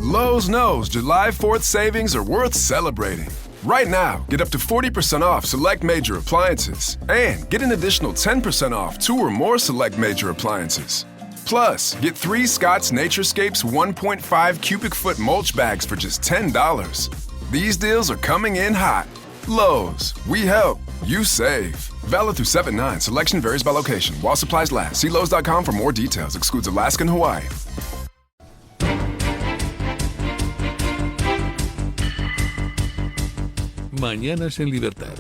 Lowe's knows July 4th savings are worth celebrating. Right now, get up to 40% off select major appliances and get an additional 10% off 2 or more select major appliances. Plus, get 3 Scott's Naturescapes 1.5 cubic foot mulch bags for just $10. These deals are coming in hot. Lowe's, we help, you save. Valid through 7/9. Selection varies by location. While supplies last. See Lowe's.com for more details. Excludes Alaska and Hawaii. Mañanas en Libertad.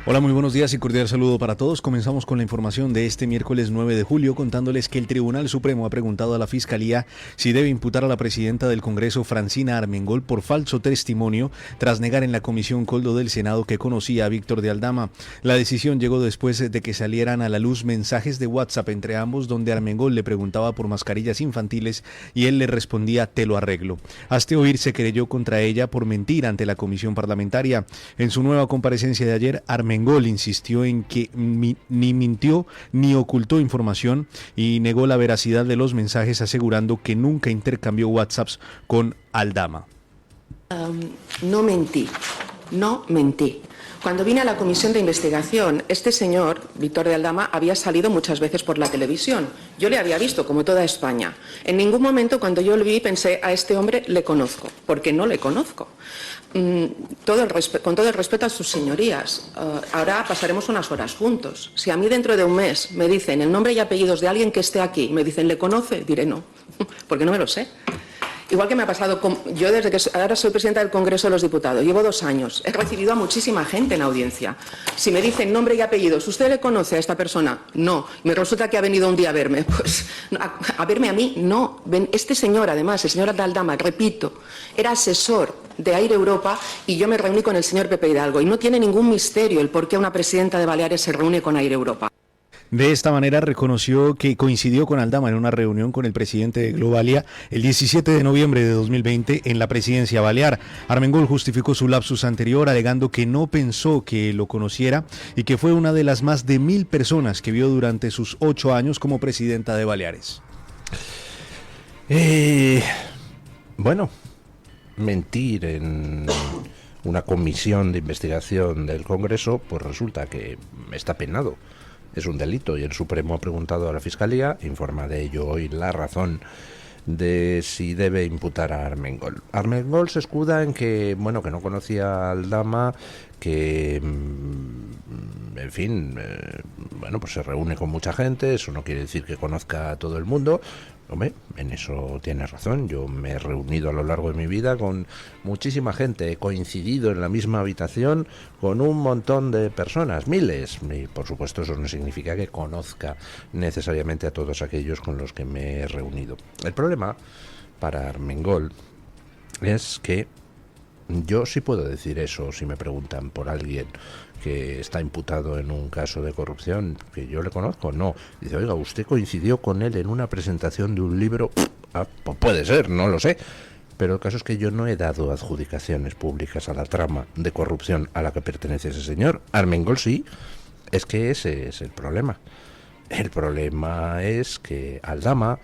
Hola, muy buenos días y cordial saludo para todos. Comenzamos con la información de este miércoles 9 de julio contándoles que el Tribunal Supremo ha preguntado a la Fiscalía si debe imputar a la presidenta del Congreso, Francina Armengol, por falso testimonio tras negar en la Comisión Coldo del Senado que conocía a Víctor de Aldama. La decisión llegó después de que salieran a la luz mensajes de WhatsApp entre ambos donde Armengol le preguntaba por mascarillas infantiles y él le respondía "te lo arreglo". Hazte oír se querelló contra ella por mentir ante la comisión parlamentaria. En su nueva comparecencia de ayer, Armengol insistió en que ni mintió ni ocultó información y negó la veracidad de los mensajes, asegurando que nunca intercambió WhatsApps con Aldama. No mentí. Cuando vine a la comisión de investigación, este señor, Víctor de Aldama, había salido muchas veces por la televisión. Yo le había visto, como toda España. En ningún momento cuando yo lo vi pensé, a este hombre le conozco, porque no le conozco. Con todo el respeto a sus señorías, ahora pasaremos unas horas juntos. Si a mí dentro de un mes me dicen el nombre y apellidos de alguien que esté aquí, me dicen ¿le conoce? Diré no, porque no me lo sé. Igual que me ha pasado, yo desde que ahora soy presidenta del Congreso de los Diputados, llevo 2 años, he recibido a muchísima gente en audiencia. Si me dicen nombre y apellidos, ¿usted le conoce a esta persona? No. Me resulta que ha venido un día a verme. Pues a verme a mí, no. Este señor, además, el señor Aldama, repito, era asesor de Air Europa y yo me reuní con el señor Pepe Hidalgo. Y no tiene ningún misterio el por qué una presidenta de Baleares se reúne con Air Europa. De esta manera reconoció que coincidió con Aldama en una reunión con el presidente de Globalia el 17 de noviembre de 2020 en la presidencia balear. Armengol justificó su lapsus anterior alegando que no pensó que lo conociera y que fue una de las más de 1.000 personas que vio durante sus 8 años como presidenta de Baleares. Bueno, mentir en una comisión de investigación del Congreso, pues resulta que está penado. Es un delito y el Supremo ha preguntado a la Fiscalía, informa de ello hoy La Razón, de si debe imputar a Armengol. Armengol se escuda en que, bueno, que no conocía a Aldama, que, en fin, bueno, pues se reúne con mucha gente, eso no quiere decir que conozca a todo el mundo. Hombre, en eso tienes razón. Yo me he reunido a lo largo de mi vida con muchísima gente, he coincidido en la misma habitación con un montón de personas, miles, y por supuesto eso no significa que conozca necesariamente a todos aquellos con los que me he reunido. El problema para Armengol es que yo sí puedo decir eso si me preguntan por alguien que está imputado en un caso de corrupción, que yo le conozco, no. Dice, oiga, ¿usted coincidió con él en una presentación de un libro? Pues puede ser, no lo sé. Pero el caso es que yo no he dado adjudicaciones públicas a la trama de corrupción a la que pertenece ese señor. Armengol sí. Es que ese es el problema. El problema es que Aldama,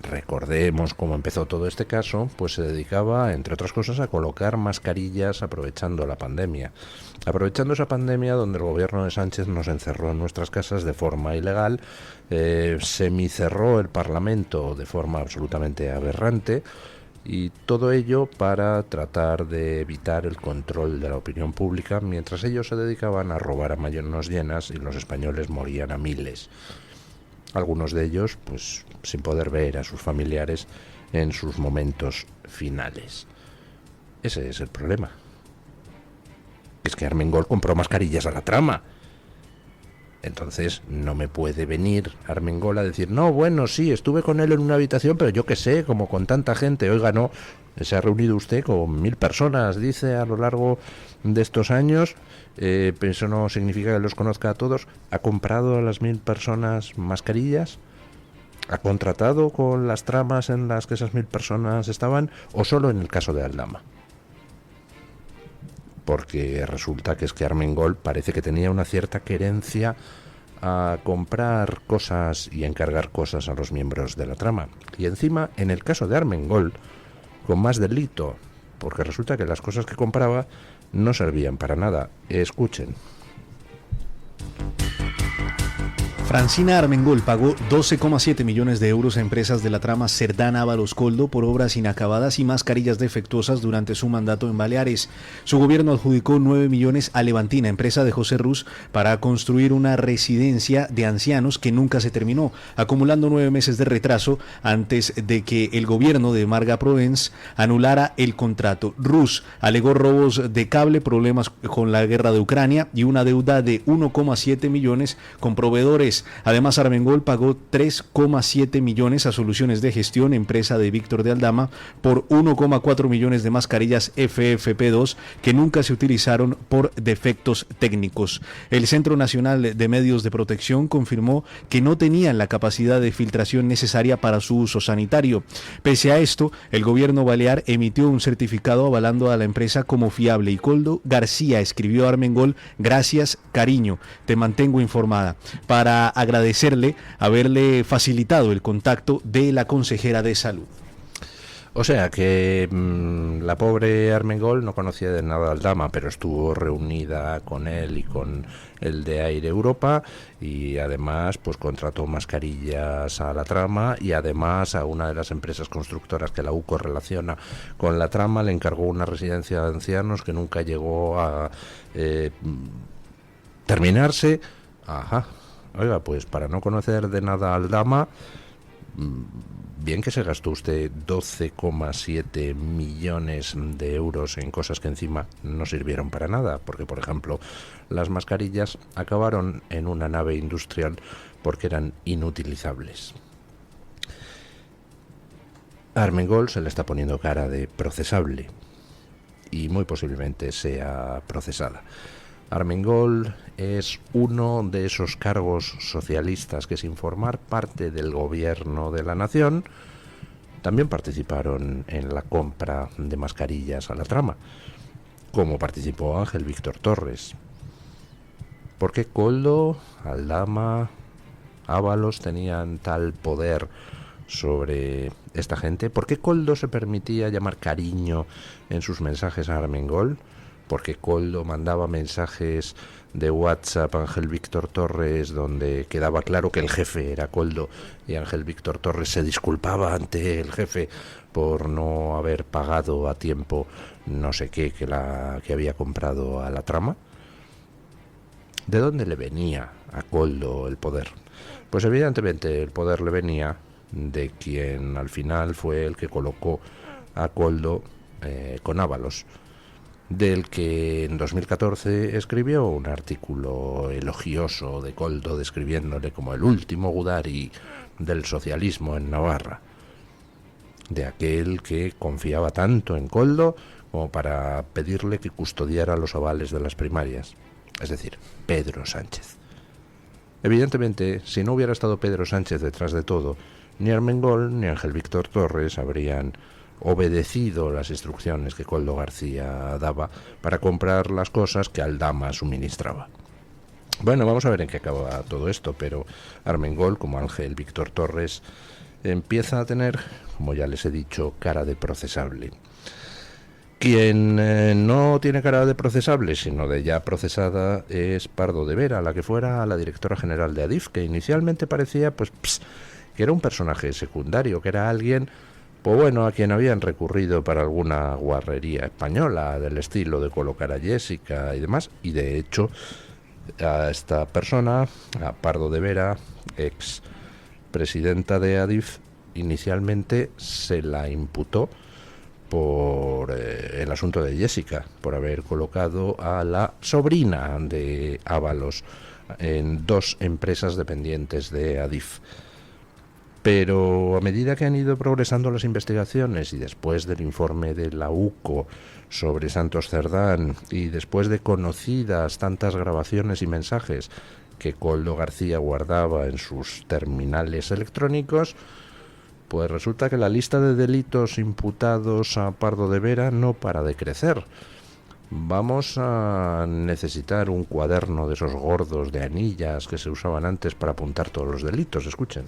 recordemos cómo empezó todo este caso, pues se dedicaba, entre otras cosas, a colocar mascarillas aprovechando la pandemia. Aprovechando esa pandemia donde el gobierno de Sánchez nos encerró en nuestras casas de forma ilegal, semicerró el Parlamento de forma absolutamente aberrante, y todo ello para tratar de evitar el control de la opinión pública, mientras ellos se dedicaban a robar a manos llenas y los españoles morían a miles. Algunos de ellos, pues, sin poder ver a sus familiares en sus momentos finales. Ese es el problema. Es que Armengol compró mascarillas a la trama. Entonces no me puede venir Armengol a decir, no, bueno, sí, estuve con él en una habitación, pero yo qué sé, como con tanta gente. Oiga, no, se ha reunido usted con 1.000 personas, dice, a lo largo de estos años, pero eso no significa que los conozca a todos. ¿Ha comprado a las 1.000 personas mascarillas? ¿Ha contratado con las tramas en las que esas 1.000 personas estaban? ¿O solo en el caso de Aldama? Porque resulta que es que Armengol parece que tenía una cierta querencia a comprar cosas y encargar cosas a los miembros de la trama. Y encima, en el caso de Armengol, con más delito, porque resulta que las cosas que compraba no servían para nada. Escuchen. Francina Armengol pagó 12,7 millones de euros a empresas de la trama Cerdán Ábalos Coldo por obras inacabadas y mascarillas defectuosas durante su mandato en Baleares. Su gobierno adjudicó 9 millones a Levantina, empresa de José Rus, para construir una residencia de ancianos que nunca se terminó, acumulando 9 meses de retraso antes de que el gobierno de Marga Provence anulara el contrato. Rus alegó robos de cable, problemas con la guerra de Ucrania y una deuda de 1,7 millones con proveedores. Además, Armengol pagó 3,7 millones a Soluciones de Gestión, empresa de Víctor de Aldama, por 1,4 millones de mascarillas FFP2 que nunca se utilizaron por defectos técnicos. El Centro Nacional de Medios de Protección confirmó que no tenían la capacidad de filtración necesaria para su uso sanitario. Pese a esto, el gobierno balear emitió un certificado avalando a la empresa como fiable y Coldo García escribió a Armengol: gracias, cariño, te mantengo informada, para agradecerle haberle facilitado el contacto de la consejera de salud. O sea que la pobre Armengol no conocía de nada al Aldama, pero estuvo reunida con él y con el de Aire Europa, y además pues contrató mascarillas a la trama, y además a una de las empresas constructoras que la UCO relaciona con la trama le encargó una residencia de ancianos que nunca llegó a terminarse. Ajá. Oiga, pues para no conocer de nada al Aldama, bien que se gastó usted 12,7 millones de euros en cosas que encima no sirvieron para nada, porque por ejemplo las mascarillas acabaron en una nave industrial porque eran inutilizables. A Armengol se le está poniendo cara de procesable y muy posiblemente sea procesada. Armengol es uno de esos cargos socialistas que, sin formar parte del gobierno de la nación, también participaron en la compra de mascarillas a la trama, como participó Ángel Víctor Torres. ¿Por qué Coldo, Aldama, Ábalos tenían tal poder sobre esta gente? ¿Por qué Coldo se permitía llamar cariño en sus mensajes a Armengol? Porque Coldo mandaba mensajes de WhatsApp a Ángel Víctor Torres donde quedaba claro que el jefe era Coldo, y Ángel Víctor Torres se disculpaba ante el jefe por no haber pagado a tiempo no sé qué que había comprado a la trama. ¿De dónde le venía a Coldo el poder? Pues evidentemente el poder le venía de quien al final fue el que colocó a Coldo con Ábalos, del que en 2014 escribió un artículo elogioso de Coldo, describiéndole como el último Gudari del socialismo en Navarra, de aquel que confiaba tanto en Coldo como para pedirle que custodiara los avales de las primarias, es decir, Pedro Sánchez. Evidentemente, si no hubiera estado Pedro Sánchez detrás de todo, ni Armengol ni Ángel Víctor Torres habrían obedecido las instrucciones que Coldo García daba para comprar las cosas que Aldama suministraba. Bueno, vamos a ver en qué acaba todo esto, pero Armengol, como Ángel Víctor Torres, empieza a tener, como ya les he dicho, cara de procesable. Quien no tiene cara de procesable, sino de ya procesada, es Pardo de Vera, la que fuera la directora general de Adif, que inicialmente parecía que era un personaje secundario, que era alguien, pues bueno, a quien habían recurrido para alguna guarrería española del estilo de colocar a Jessica y demás, y de hecho a esta persona, a Pardo de Vera, ex presidenta de Adif, inicialmente se la imputó por el asunto de Jessica, por haber colocado a la sobrina de Ábalos en 2 empresas dependientes de Adif. Pero a medida que han ido progresando las investigaciones, y después del informe de la UCO sobre Santos Cerdán, y después de conocidas tantas grabaciones y mensajes que Coldo García guardaba en sus terminales electrónicos, pues resulta que la lista de delitos imputados a Pardo de Vera no para de crecer. vamos a necesitar un cuaderno de esos gordos de anillas que se usaban antes para apuntar todos los delitos. Escuchen.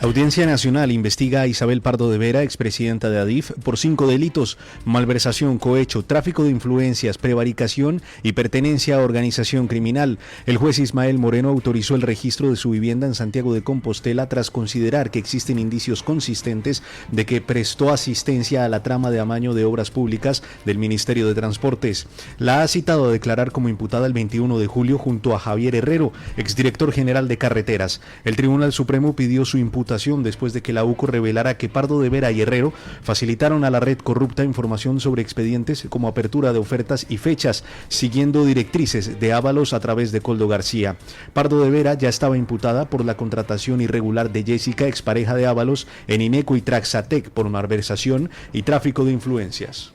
La Audiencia Nacional investiga a Isabel Pardo de Vera, expresidenta de ADIF, por 5 delitos: malversación, cohecho, tráfico de influencias, prevaricación y pertenencia a organización criminal. El juez Ismael Moreno autorizó el registro de su vivienda en Santiago de Compostela tras considerar que existen indicios consistentes de que prestó asistencia a la trama de amaño de obras públicas del Ministerio de Transportes. La ha citado a declarar como imputada el 21 de julio junto a Javier Herrero, exdirector general de Carreteras. El Tribunal Supremo pidió su imputación después de que la UCO revelara que Pardo de Vera y Herrero facilitaron a la red corrupta información sobre expedientes como apertura de ofertas y fechas, siguiendo directrices de Ábalos a través de Coldo García. Pardo de Vera ya estaba imputada por la contratación irregular de Jessica, expareja de Ábalos, en Ineco y Traxatec por malversación y tráfico de influencias.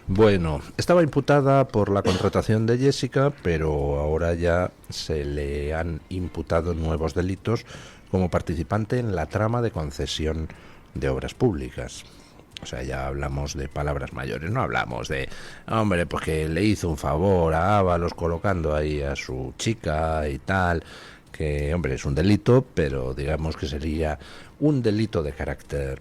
Bueno, estaba imputada por la contratación de Jessica, pero ahora ya se le han imputado nuevos delitos como participante en la trama de concesión de obras públicas. O sea, ya hablamos de palabras mayores, no hablamos de, hombre, pues que le hizo un favor a Ábalos colocando ahí a su chica y tal, que, hombre, es un delito, pero digamos que sería un delito de carácter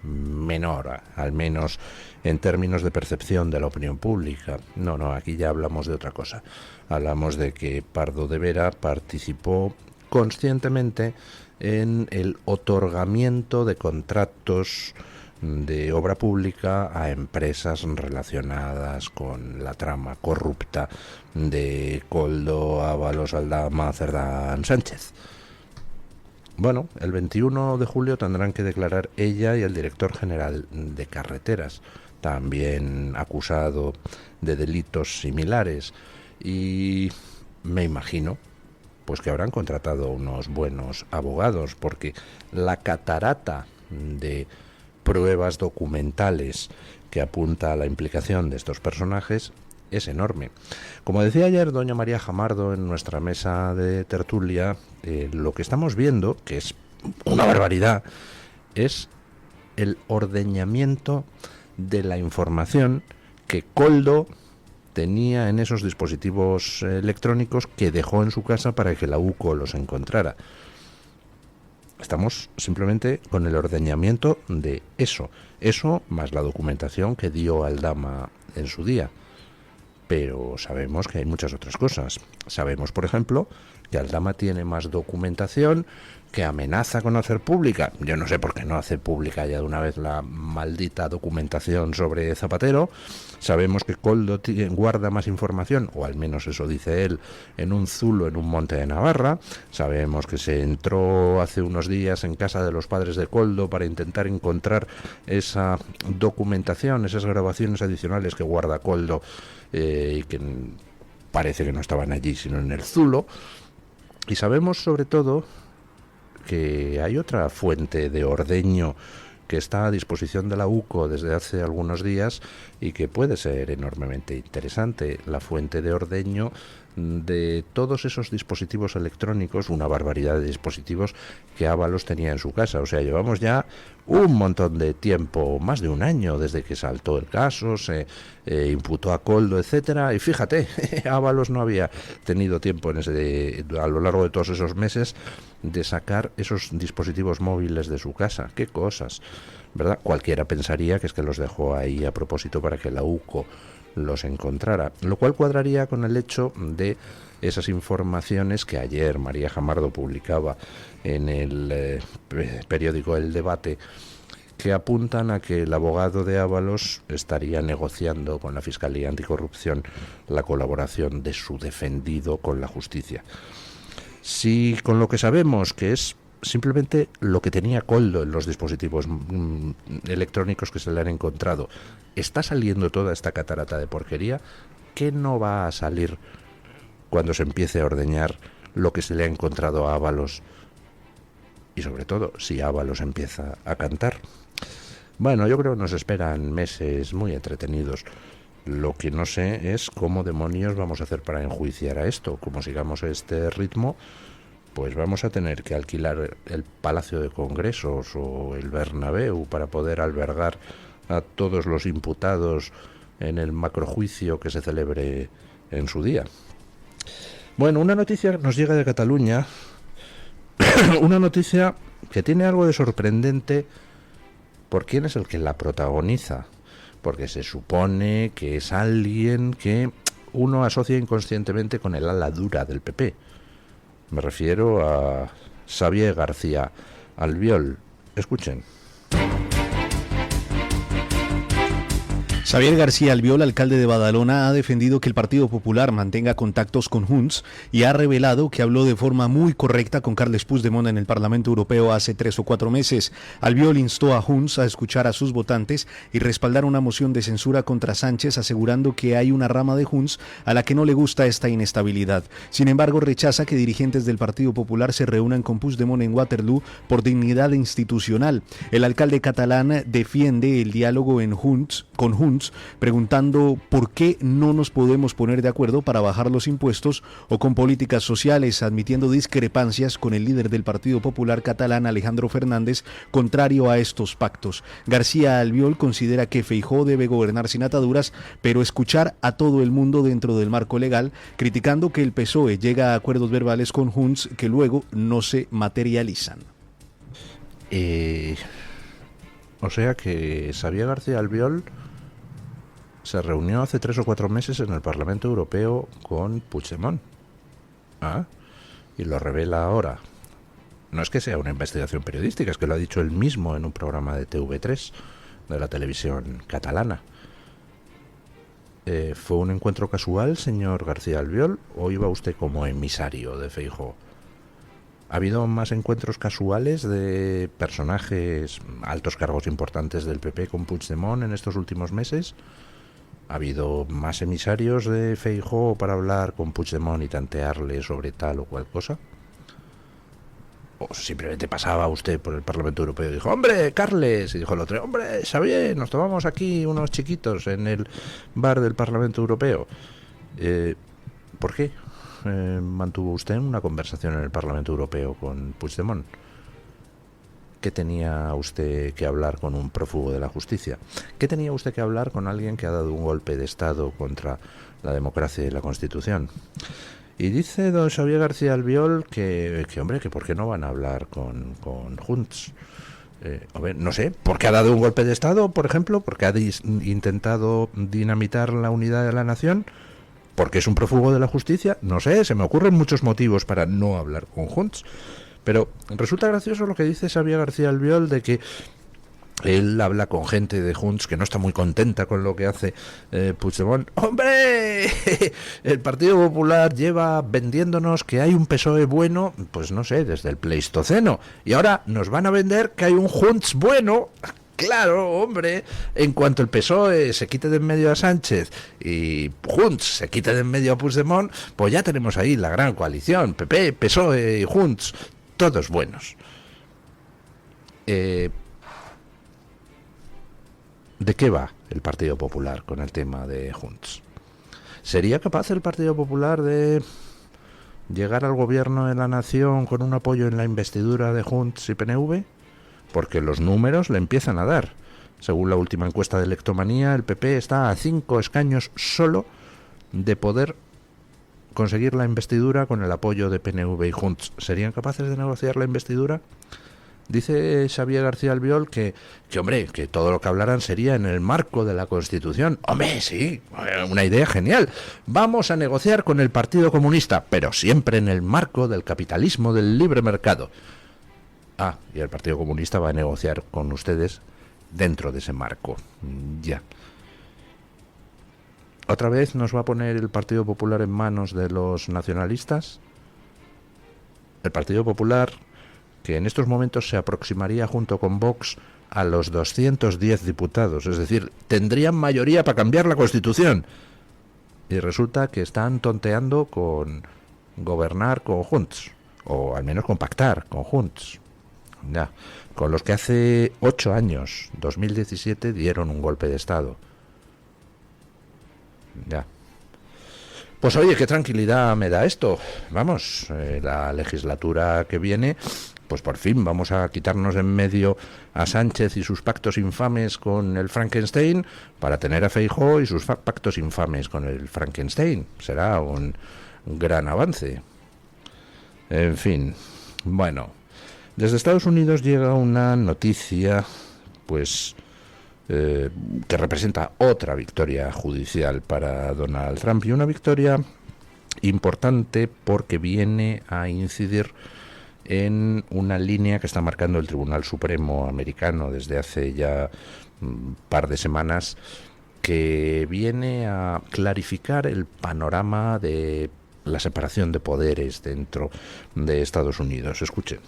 menor, al menos en términos de percepción de la opinión pública. No, aquí ya hablamos de otra cosa. Hablamos de que Pardo de Vera participó conscientemente en el otorgamiento de contratos de obra pública a empresas relacionadas con la trama corrupta de Coldo, Ábalos, Aldama, Cerdán, Sánchez. Bueno, el 21 de julio tendrán que declarar ella y el director general de Carreteras, también acusado de delitos similares, y me imagino pues que habrán contratado unos buenos abogados, porque la catarata de pruebas documentales que apunta a la implicación de estos personajes es enorme. Como decía ayer doña María Jamardo en nuestra mesa de tertulia, lo que estamos viendo, que es una barbaridad, es el ordeñamiento de la información que Coldo tenía en esos dispositivos electrónicos que dejó en su casa para que la UCO los encontrara. Estamos simplemente con el ordeñamiento de eso más la documentación que dio Aldama en su día. Pero sabemos que hay muchas otras cosas. Sabemos, por ejemplo, que Aldama tiene más documentación que amenaza con hacer pública. Yo no sé por qué no hace pública ya de una vez la maldita documentación sobre Zapatero. Sabemos que Coldo guarda más información, o al menos eso dice él, en un zulo en un monte de Navarra. Sabemos que se entró hace unos días en casa de los padres de Coldo para intentar encontrar esa documentación, esas grabaciones adicionales que guarda Coldo, y que parece que no estaban allí sino en el zulo. Y sabemos sobre todo que hay otra fuente de ordeño que está a disposición de la UCO desde hace algunos días y que puede ser enormemente interesante: la fuente de ordeño de todos esos dispositivos electrónicos, una barbaridad de dispositivos que Ábalos tenía en su casa. O sea, llevamos ya un montón de tiempo, más de un año desde que saltó el caso, se imputó a Coldo, etcétera, y fíjate, Ábalos no había tenido tiempo a lo largo de todos esos meses de sacar esos dispositivos móviles de su casa. Qué cosas, ¿verdad? Cualquiera pensaría que es que los dejó ahí a propósito para que la UCO los encontrara, lo cual cuadraría con el hecho de esas informaciones que ayer María Jamardo publicaba en el periódico El Debate, que apuntan a que el abogado de Ábalos estaría negociando con la Fiscalía Anticorrupción la colaboración de su defendido con la justicia. Si con lo que sabemos, que es simplemente lo que tenía Coldo en los dispositivos electrónicos que se le han encontrado, está saliendo toda esta catarata de porquería, ¿qué no va a salir cuando se empiece a ordeñar lo que se le ha encontrado a Ábalos? Y sobre todo, si Ábalos empieza a cantar. Bueno, yo creo que nos esperan meses muy entretenidos. Lo que no sé es cómo demonios vamos a hacer para enjuiciar a esto. Como sigamos este ritmo, pues vamos a tener que alquilar el Palacio de Congresos o el Bernabéu para poder albergar a todos los imputados en el macrojuicio que se celebre en su día. Bueno, una noticia nos llega de Cataluña, una noticia que tiene algo de sorprendente por quién es el que la protagoniza, porque se supone que es alguien que uno asocia inconscientemente con el ala dura del PP. Me refiero a Xavier García Albiol. Escuchen. Xavier García Albiol, alcalde de Badalona, ha defendido que el Partido Popular mantenga contactos con Junts y ha revelado que habló de forma muy correcta con Carles Puigdemont en el Parlamento Europeo hace 3 o 4 meses. Albiol instó a Junts a escuchar a sus votantes y respaldar una moción de censura contra Sánchez, asegurando que hay una rama de Junts a la que no le gusta esta inestabilidad. Sin embargo, rechaza que dirigentes del Partido Popular se reúnan con Puigdemont en Waterloo por dignidad institucional. El alcalde catalán defiende el diálogo con Junts, preguntando por qué no nos podemos poner de acuerdo para bajar los impuestos o con políticas sociales, admitiendo discrepancias con el líder del Partido Popular catalán, Alejandro Fernández, contrario a estos pactos. García Albiol considera que Feijóo debe gobernar sin ataduras, pero escuchar a todo el mundo dentro del marco legal, criticando que el PSOE llega a acuerdos verbales con Junts que luego no se materializan. O sea que Xavier García Albiol se reunió hace 3 o 4 meses en el Parlamento Europeo con Puigdemont. Y lo revela ahora. No es que sea una investigación periodística, es que lo ha dicho él mismo en un programa de TV3, de la televisión catalana. ¿Fue un encuentro casual, señor García Albiol, o iba usted como emisario de Feijóo? ¿Ha habido más encuentros casuales de personajes, altos cargos importantes del PP con Puigdemont en estos últimos meses? ¿Ha habido más emisarios de Feijóo para hablar con Puigdemont y tantearle sobre tal o cual cosa? ¿O simplemente pasaba usted por el Parlamento Europeo y dijo, ¡hombre, Carles! Y dijo el otro, ¡hombre, Xavier, nos tomamos aquí unos chiquitos en el bar del Parlamento Europeo! ¿Por qué mantuvo usted una conversación en el Parlamento Europeo con Puigdemont? ¿Qué tenía usted que hablar con un prófugo de la justicia? ¿Qué tenía usted que hablar con alguien que ha dado un golpe de Estado contra la democracia y la Constitución? Y dice don Xavier García Albiol que hombre, que por qué no van a hablar con Junts. No sé, ¿por qué ha dado un golpe de Estado, por ejemplo? ¿Por qué ha intentado dinamitar la unidad de la nación? ¿Porque es un prófugo de la justicia? No sé, se me ocurren muchos motivos para no hablar con Junts. Pero resulta gracioso lo que dice Xavier García Albiol de que él habla con gente de Junts que no está muy contenta con lo que hace Puigdemont. ¡Hombre! El Partido Popular lleva vendiéndonos que hay un PSOE bueno, pues no sé, desde el Pleistoceno. Y ahora nos van a vender que hay un Junts bueno. Claro, hombre, en cuanto el PSOE se quite de en medio a Sánchez y Junts se quite de en medio a Puigdemont, pues ya tenemos ahí la gran coalición, PP, PSOE y Junts, todos buenos. ¿De qué va el Partido Popular con el tema de Junts? ¿Sería capaz el Partido Popular de llegar al gobierno de la nación con un apoyo en la investidura de Junts y PNV? Porque los números le empiezan a dar. Según la última encuesta de Electomanía, el PP está a 5 escaños solo de poder conseguir la investidura con el apoyo de PNV y Junts. ¿Serían capaces de negociar la investidura? Dice Xavier García Albiol que hombre, que todo lo que hablaran sería en el marco de la Constitución. Hombre, sí, una idea genial. Vamos a negociar con el Partido Comunista, pero siempre en el marco del capitalismo, del libre mercado. Y el Partido Comunista va a negociar con ustedes dentro de ese marco. Ya. ¿Otra vez nos va a poner el Partido Popular en manos de los nacionalistas? El Partido Popular, que en estos momentos se aproximaría junto con Vox a los 210 diputados, es decir, tendrían mayoría para cambiar la Constitución. Y resulta que están tonteando con gobernar con Junts, o al menos con pactar con Junts. Ya, con los que hace 8 años, 2017, dieron un golpe de Estado. Ya. Pues oye, qué tranquilidad me da esto. Vamos, la legislatura que viene pues por fin vamos a quitarnos de en medio a Sánchez y sus pactos infames con el Frankenstein para tener a Feijóo y sus pactos infames con el Frankenstein. Será un gran avance. En fin, bueno, desde Estados Unidos llega una noticia, pues, que representa otra victoria judicial para Donald Trump, y una victoria importante porque viene a incidir en una línea que está marcando el Tribunal Supremo americano desde hace ya un par de semanas, que viene a clarificar el panorama de la separación de poderes dentro de Estados Unidos. Escuchen.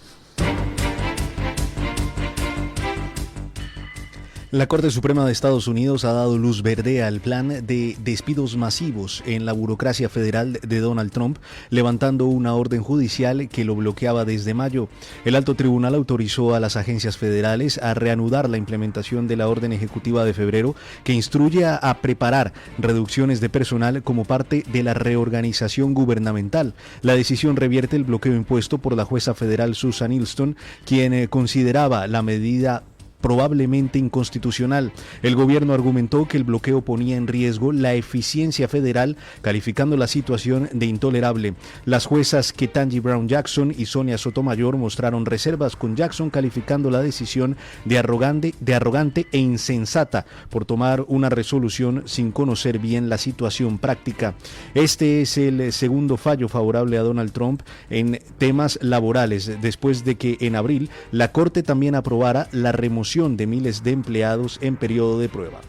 La Corte Suprema de Estados Unidos ha dado luz verde al plan de despidos masivos en la burocracia federal de Donald Trump, levantando una orden judicial que lo bloqueaba desde mayo. El alto tribunal autorizó a las agencias federales a reanudar la implementación de la orden ejecutiva de febrero, que instruye a preparar reducciones de personal como parte de la reorganización gubernamental. La decisión revierte el bloqueo impuesto por la jueza federal Susan Ilston, quien consideraba la medida probablemente inconstitucional. El gobierno argumentó que el bloqueo ponía en riesgo la eficiencia federal, calificando la situación de intolerable. Las juezas Ketanji Brown Jackson y Sonia Sotomayor mostraron reservas, con Jackson calificando la decisión de arrogante e insensata por tomar una resolución sin conocer bien la situación práctica. Este es el segundo fallo favorable a Donald Trump en temas laborales, después de que en abril la Corte también aprobara la remoción de miles de empleados en periodo de prueba.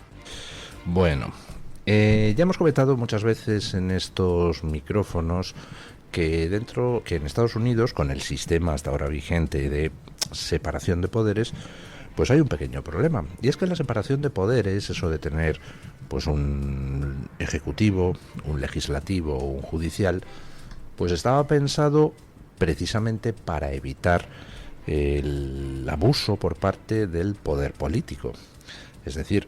Bueno, ya hemos comentado muchas veces en estos micrófonos que en Estados Unidos, con el sistema hasta ahora vigente de separación de poderes, pues hay un pequeño problema. Y es que la separación de poderes, eso de tener pues un ejecutivo, un legislativo o un judicial, pues estaba pensado precisamente para evitar el abuso por parte del poder político. Es decir,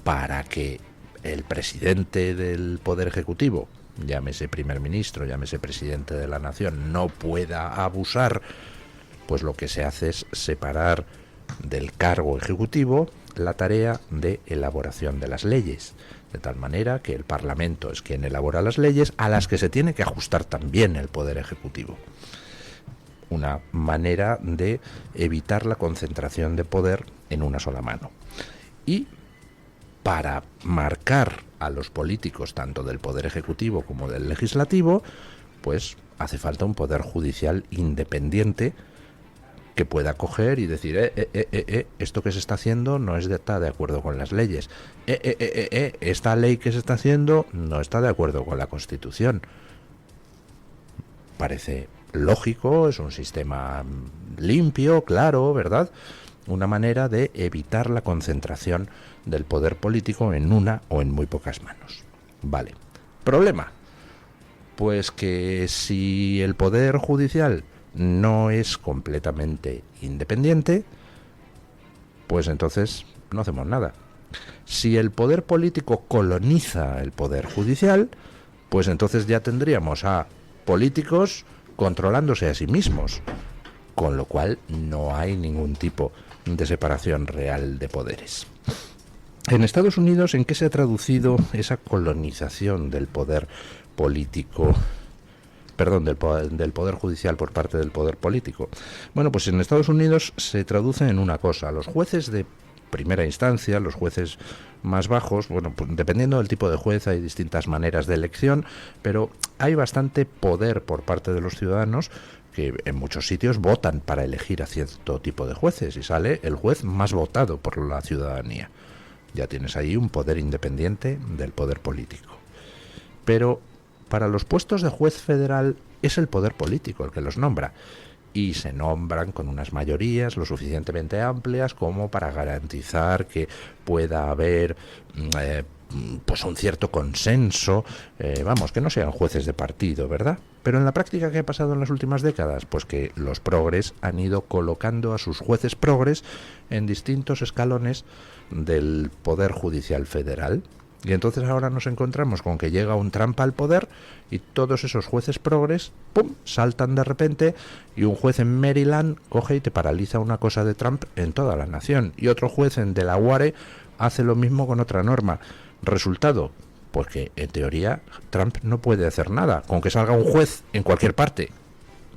para que el presidente del poder ejecutivo, llámese primer ministro, llámese presidente de la nación, no pueda abusar, pues lo que se hace es separar del cargo ejecutivo la tarea de elaboración de las leyes, de tal manera que el Parlamento es quien elabora las leyes a las que se tiene que ajustar también el poder ejecutivo. Una manera de evitar la concentración de poder en una sola mano. Y para marcar a los políticos, tanto del poder ejecutivo como del legislativo, pues hace falta un poder judicial independiente que pueda coger y decir, esto que se está haciendo no está de acuerdo con las leyes. Esta ley que se está haciendo no está de acuerdo con la Constitución. Parece lógico, es un sistema limpio, claro, ¿verdad? Una manera de evitar la concentración del poder político en una o en muy pocas manos. Vale. Problema. Pues que si el poder judicial no es completamente independiente, pues entonces no hacemos nada. Si el poder político coloniza el poder judicial, pues entonces ya tendríamos a políticos controlándose a sí mismos, con lo cual no hay ningún tipo de separación real de poderes. En Estados Unidos, ¿en qué se ha traducido esa colonización del poder político, del poder judicial por parte del poder político? Bueno, pues en Estados Unidos se traduce en una cosa: los jueces de primera instancia, los jueces más bajos, bueno, pues dependiendo del tipo de juez hay distintas maneras de elección, pero hay bastante poder por parte de los ciudadanos que en muchos sitios votan para elegir a cierto tipo de jueces y sale el juez más votado por la ciudadanía. Ya tienes ahí un poder independiente del poder político. Pero para los puestos de juez federal es el poder político el que los nombra, y se nombran con unas mayorías lo suficientemente amplias como para garantizar que pueda haber pues un cierto consenso, que no sean jueces de partido, ¿verdad? Pero en la práctica, ¿qué ha pasado en las últimas décadas? Pues que los progres han ido colocando a sus jueces progres en distintos escalones del Poder Judicial Federal, Y entonces ahora nos encontramos con que llega un Trump al poder y todos esos jueces progres, ¡pum!, saltan de repente, y un juez en Maryland coge y te paraliza una cosa de Trump en toda la nación. Y otro juez en Delaware hace lo mismo con otra norma. Resultado, pues que en teoría Trump no puede hacer nada. Con que salga un juez en cualquier parte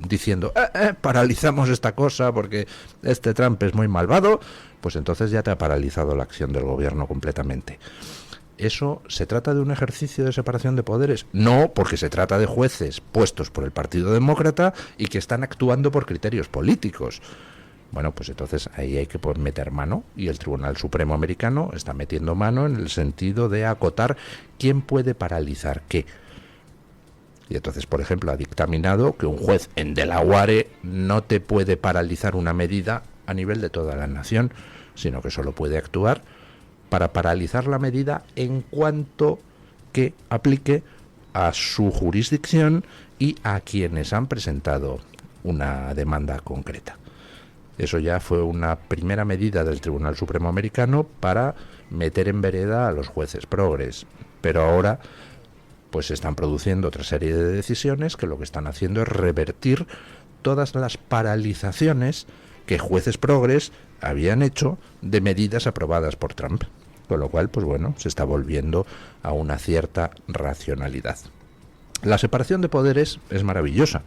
diciendo paralizamos esta cosa porque este Trump es muy malvado, pues entonces ya te ha paralizado la acción del gobierno completamente. ¿Eso se trata de un ejercicio de separación de poderes? No, porque se trata de jueces puestos por el Partido Demócrata y que están actuando por criterios políticos. Bueno, pues entonces ahí hay que meter mano, y el Tribunal Supremo americano está metiendo mano en el sentido de acotar quién puede paralizar qué. Y entonces, por ejemplo, ha dictaminado que un juez en Delaware no te puede paralizar una medida a nivel de toda la nación, sino que solo puede actuar para paralizar la medida en cuanto que aplique a su jurisdicción y a quienes han presentado una demanda concreta. Eso ya fue una primera medida del Tribunal Supremo americano para meter en vereda a los jueces progres. Pero ahora pues se están produciendo otra serie de decisiones que lo que están haciendo es revertir todas las paralizaciones que jueces progres habían hecho de medidas aprobadas por Trump. Con lo cual, pues bueno, se está volviendo a una cierta racionalidad. La separación de poderes es maravillosa.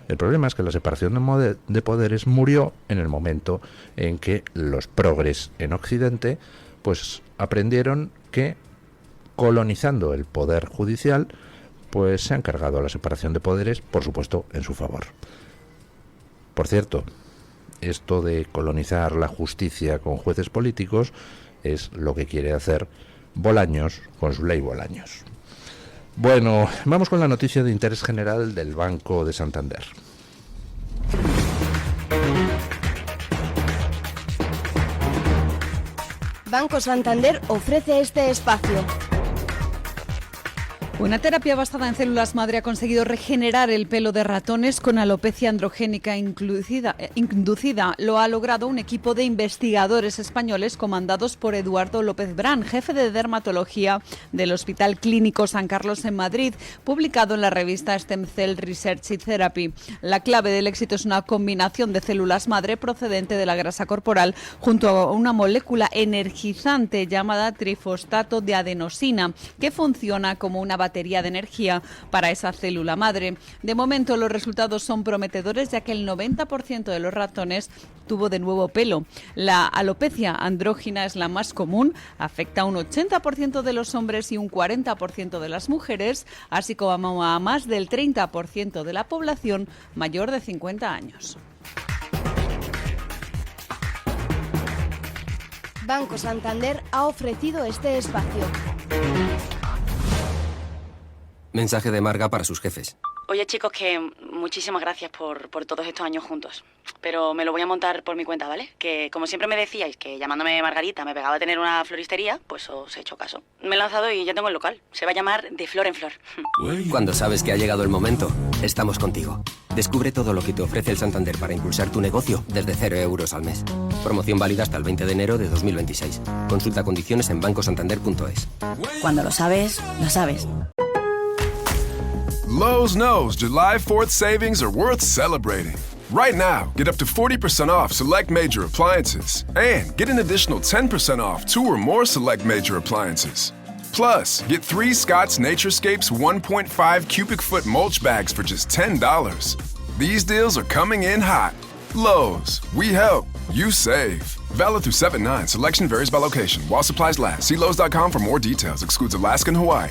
El problema es que la separación de poderes murió en el momento en que los progres en Occidente pues aprendieron que colonizando el poder judicial pues se han cargado la separación de poderes, por supuesto, en su favor. Por cierto, esto de colonizar la justicia con jueces políticos es lo que quiere hacer Bolaños con su ley Bolaños. Bueno, vamos con la noticia de interés general del Banco de Santander. Banco Santander ofrece este espacio. Una terapia basada en células madre ha conseguido regenerar el pelo de ratones con alopecia androgénica inducida. Lo ha logrado un equipo de investigadores españoles comandados por Eduardo López Brán, jefe de dermatología del Hospital Clínico San Carlos en Madrid, publicado en la revista Stem Cell Research y Therapy. La clave del éxito es una combinación de células madre procedente de la grasa corporal junto a una molécula energizante llamada trifosfato de adenosina, que funciona como una batería de energía para esa célula madre. De momento los resultados son prometedores, ya que el 90% de los ratones tuvo de nuevo pelo. La alopecia andrógina es la más común, afecta a un 80% de los hombres y un 40% de las mujeres, así como a más del 30% de la población mayor de 50 años. Banco Santander ha ofrecido este espacio. Mensaje de Marga para sus jefes. Oye, chicos, que muchísimas gracias por todos estos años juntos. Pero me lo voy a montar por mi cuenta, ¿vale? Que como siempre me decíais que llamándome Margarita me pegaba a tener una floristería, pues os he hecho caso. Me he lanzado y ya tengo el local. Se va a llamar De Flor en Flor. Cuando sabes que ha llegado el momento, estamos contigo. Descubre todo lo que te ofrece el Santander para impulsar tu negocio desde 0 euros al mes. Promoción válida hasta el 20 de enero de 2026. Consulta condiciones en bancosantander.es. Cuando lo sabes, lo sabes. Lowe's knows July 4th savings are worth celebrating. Right now, get up to 40% off select major appliances and get an additional 10% off 2 or more select major appliances. Plus, get 3 Scott's Naturescapes 1.5 cubic foot mulch bags for just $10. These deals are coming in hot. Lowe's, we help, you save. Valid through 7/9. Selection varies by location. While supplies last. See Lowe's.com for more details. Excludes Alaska and Hawaii.